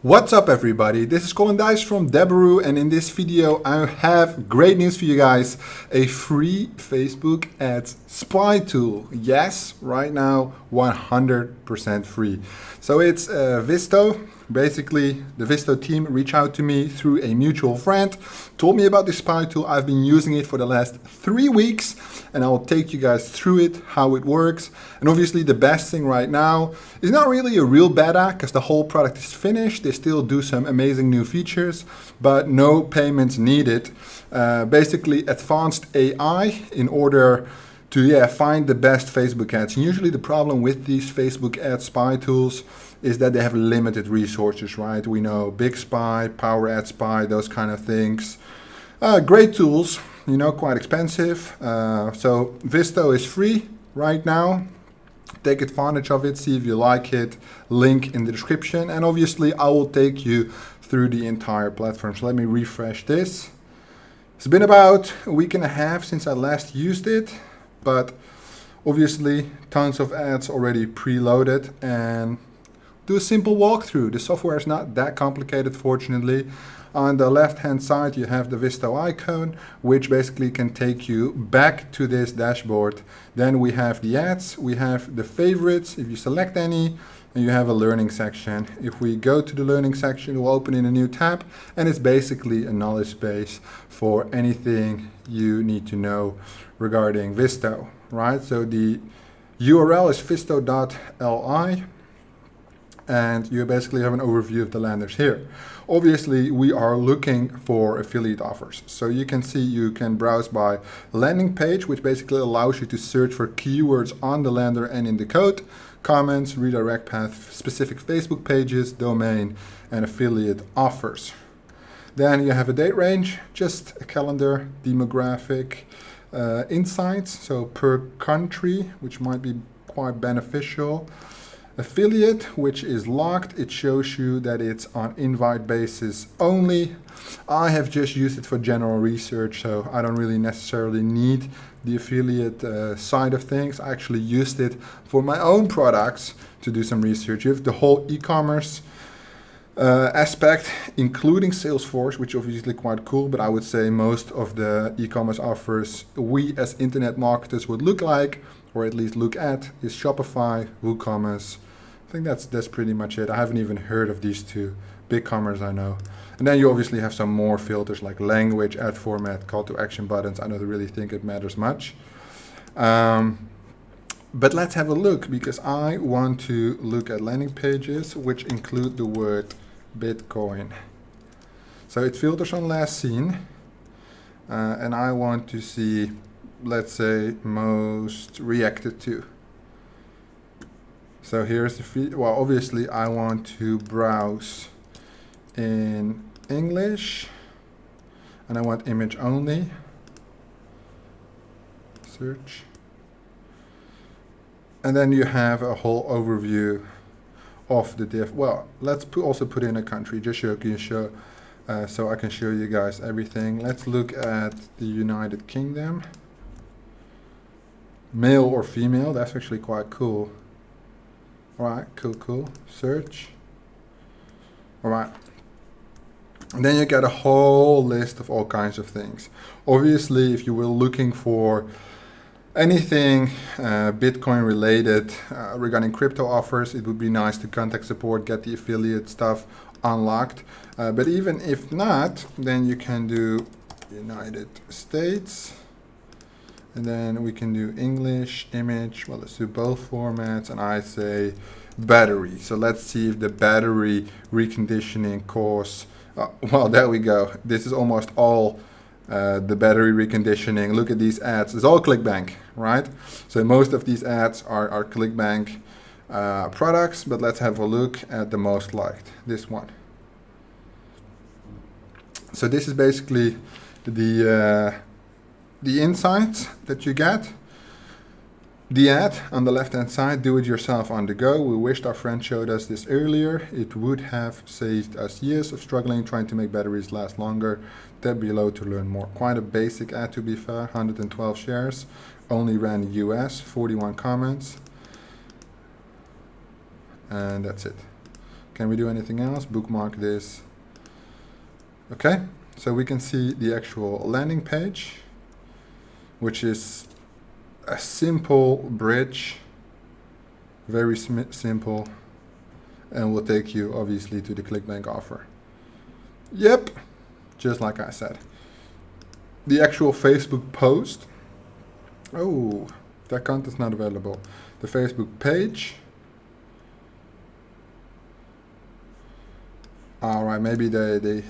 What's up everybody, this is Colin Dijs from Debaroo, and in this video I have great news for you guys. A free Facebook ads Spytool. Yes, right now 100% free. So it's Visto. Basically the Visto team reached out to me through a mutual friend, told me about this Spytool. I've been using it for the last 3 weeks and I'll take you guys through it, how it works. And obviously the best thing right now is not really a real beta because the whole product is finished. They still do some amazing new features, but no payments needed. Basically advanced AI in order to find the best Facebook ads. And usually the problem with these Facebook ad spy tools is that they have limited resources, right? We know Big Spy, Power Ad Spy, those kind of things. Great tools, you know, quite expensive. So Visto is free right now. Take advantage of it, see if you like it. Link in the description. And obviously I will take you through the entire platform. So let me refresh this. It's been about a week and a half since I last used it, but obviously tons of ads already preloaded, and do a simple walkthrough. The software is not that complicated, fortunately. On the left hand side you have the Visto icon, which basically can take you back to this dashboard. Then we have the ads, we have the favorites if you select any, and you have a learning section. If we go to the learning section, we'll open in a new tab, and it's basically a knowledge base for anything you need to know regarding Visto, right? So the URL is visto.li, and you basically have an overview of the landers here. Obviously we are looking for affiliate offers, so you can see you can browse by landing page, which basically allows you to search for keywords on the lander and in the code, comments, redirect path, specific Facebook pages, domain, and affiliate offers. Then you have a date range, just a calendar, demographic, insights, so per country, which might be quite beneficial. Affiliate, which is locked, it shows you that it's on invite basis only. I have just used it for general research, so I don't really necessarily need the affiliate side of things. I actually used it for my own products to do some research. You have the whole e-commerce aspect, including Salesforce, which is obviously quite cool, but I would say most of the e-commerce offers we as internet marketers would look like, or at least look at, is Shopify, WooCommerce. I think that's pretty much it. I haven't even heard of these two. BigCommerce I know. And then you obviously have some more filters like language, ad format, call to action buttons. I don't really think it matters much. But let's have a look, because I want to look at landing pages which include the word Bitcoin. So it filters on last seen, and I want to see, let's say, most reacted to. So here's the feed. Well, obviously I want to browse in English, and I want image only. Search. And then you have a whole overview of the diff. Well, let's also put in a country, just so I can show you guys everything. Let's look at the United Kingdom. Male or female, that's actually quite cool. Alright, cool. Search. Alright. And then you get a whole list of all kinds of things. Obviously, if you were looking for anything Bitcoin related regarding crypto offers, it would be nice to contact support, get the affiliate stuff unlocked. But even if not, then you can do United States. And then we can do English, image. Well, let's do both formats, and I say battery. So let's see if the battery reconditioning course, well, there we go. This is almost all the battery reconditioning. Look at these ads. It's all ClickBank, right? So most of these ads are ClickBank products, but let's have a look at the most liked, this one. So this is basically the insights that you get. The ad on the left hand side, do it yourself on the go. We wished our friend showed us this earlier. It would have saved us years of struggling trying to make batteries last longer. Tab below to learn more. Quite a basic ad, to be fair. 112 shares, only ran US, 41 comments, and that's it. Can we do anything else? Bookmark this. Okay, so we can see the actual landing page, which is a simple bridge, very simple, and will take you obviously to the ClickBank offer. Yep, just like I said. The actual Facebook post, oh, that content's not available. The Facebook page, all right, maybe they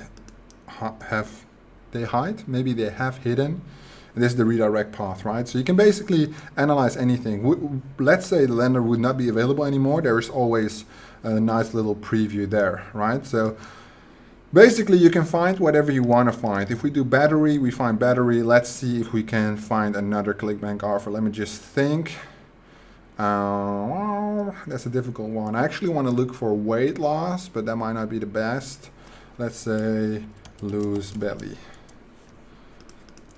hide, maybe they have hidden. And this is the redirect path, right? So you can basically analyze anything. Let's say the lender would not be available anymore. There is always a nice little preview there, right? So basically you can find whatever you want to find. If we do battery, we find battery. Let's see if we can find another ClickBank offer. Let me just think. That's a difficult one. I actually want to look for weight loss, but that might not be the best. Let's say lose belly.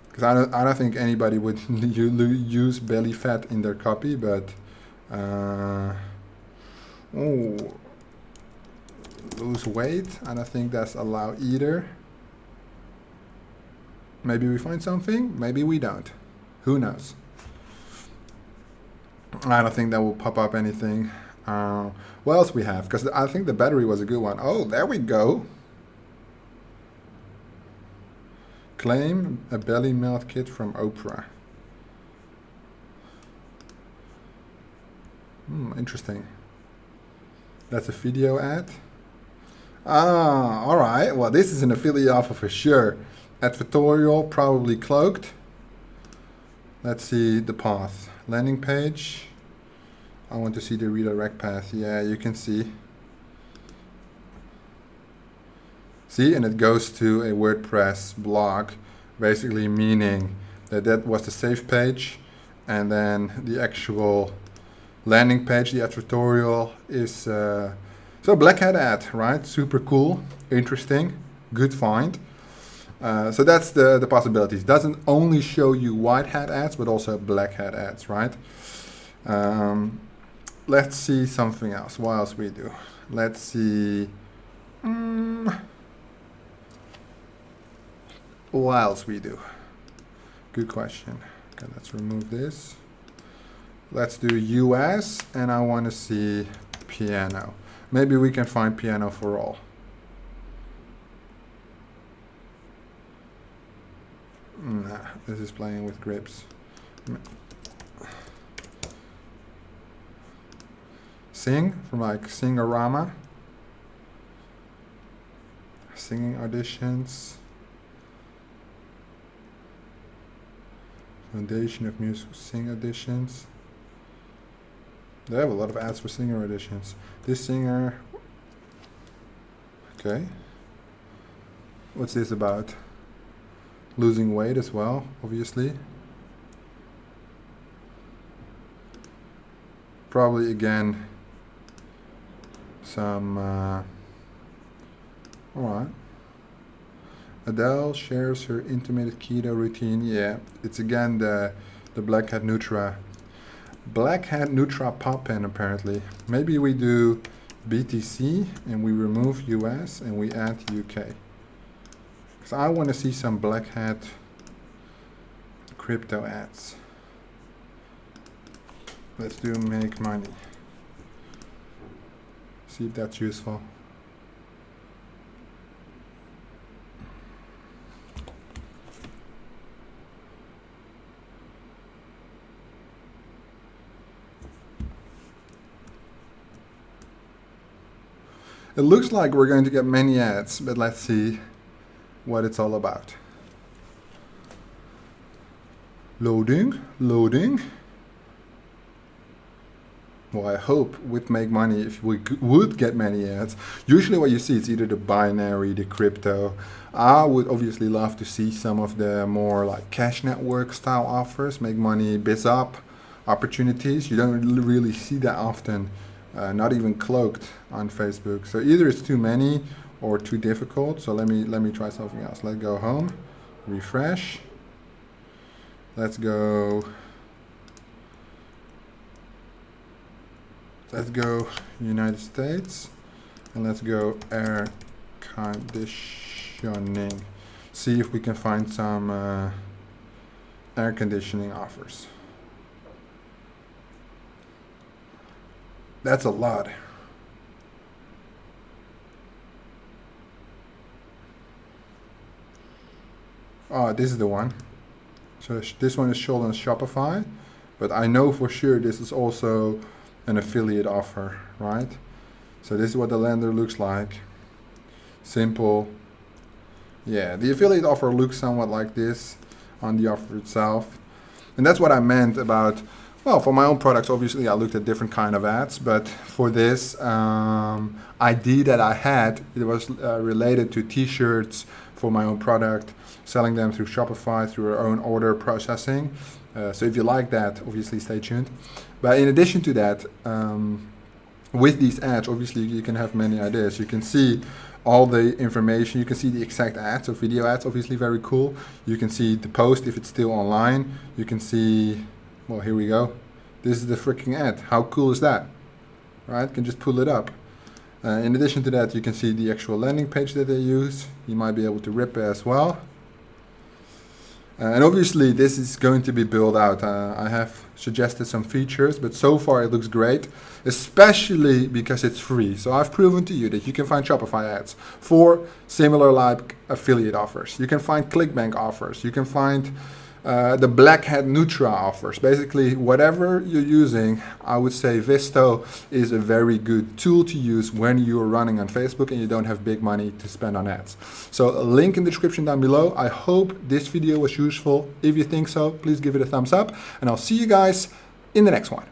Because I don't think anybody would use belly fat in their copy, but lose weight, I don't think that's allowed either. Maybe we find something, maybe we don't. Who knows? I don't think that will pop up anything. What else we have? Because I think the battery was a good one. Oh, there we go. Claim a belly melt kit from Oprah. Interesting. That's a video ad. All right. Well, this is an affiliate offer for sure. Advertorial, probably cloaked. Let's see the path. Landing page. I want to see the redirect path. Yeah, you can see. See, and it goes to a WordPress blog, basically meaning that that was the save page, and then the actual landing page, the advertorial, is so black hat ad, right? Super cool, interesting, good find. So that's the possibilities. Doesn't only show you white hat ads, but also black hat ads, right? Let's see something else. What else we do? Let's see. What else we do? Good question. Okay, let's remove this. Let's do US, and I want to see piano. Maybe we can find piano for all. Nah, this is playing with grips. Sing, from like Singorama. Singing auditions. Foundation of Music Sing auditions. They have a lot of ads for singer auditions. This singer. Okay. What's this about? Losing weight as well, obviously. Probably again some. Alright. Adele shares her intermittent keto routine. Yeah, it's again the Black Hat Nutra. Black Hat Nutra pop pen apparently. Maybe we do BTC and we remove US and we add UK. Because I want to see some Black Hat crypto ads. Let's do make money. See if that's useful. It looks like we're going to get many ads, but let's see what it's all about. Loading, loading. Well, I hope with Make Money, if we would get many ads, usually what you see is either the binary, the crypto. I would obviously love to see some of the more like cash network style offers, Make Money, biz up opportunities. You don't really see that often. Not even cloaked on Facebook. So either it's too many or too difficult. So let me try something else. Let's go home, refresh. Let's go United States. And let's go air conditioning. See if we can find some air conditioning offers. That's a lot. Oh, this is the one. So this one is shown on Shopify, but I know for sure this is also an affiliate offer, right? So this is what the lender looks like. Simple. Yeah, the affiliate offer looks somewhat like this on the offer itself. And that's what I meant about, well, for my own products, obviously I looked at different kind of ads, but for this idea that I had, it was related to t-shirts for my own product, selling them through Shopify, through our own order processing. So if you like that, obviously stay tuned. But in addition to that, with these ads, obviously you can have many ideas. You can see all the information. You can see the exact ads, so video ads, obviously very cool. You can see the post if it's still online. You can see, well, here we go. This is the freaking ad. How cool is that? Right? You can just pull it up. In addition to that, you can see the actual landing page that they use. You might be able to rip it as well. And obviously this is going to be built out. I have suggested some features, but so far it looks great, especially because it's free. So I've proven to you that you can find Shopify ads for similar like affiliate offers. You can find ClickBank offers. You can find the Black Hat Nutra offers. Basically, whatever you're using, I would say Visto is a very good tool to use when you're running on Facebook and you don't have big money to spend on ads. So a link in the description down below. I hope this video was useful. If you think so, please give it a thumbs up, and I'll see you guys in the next one.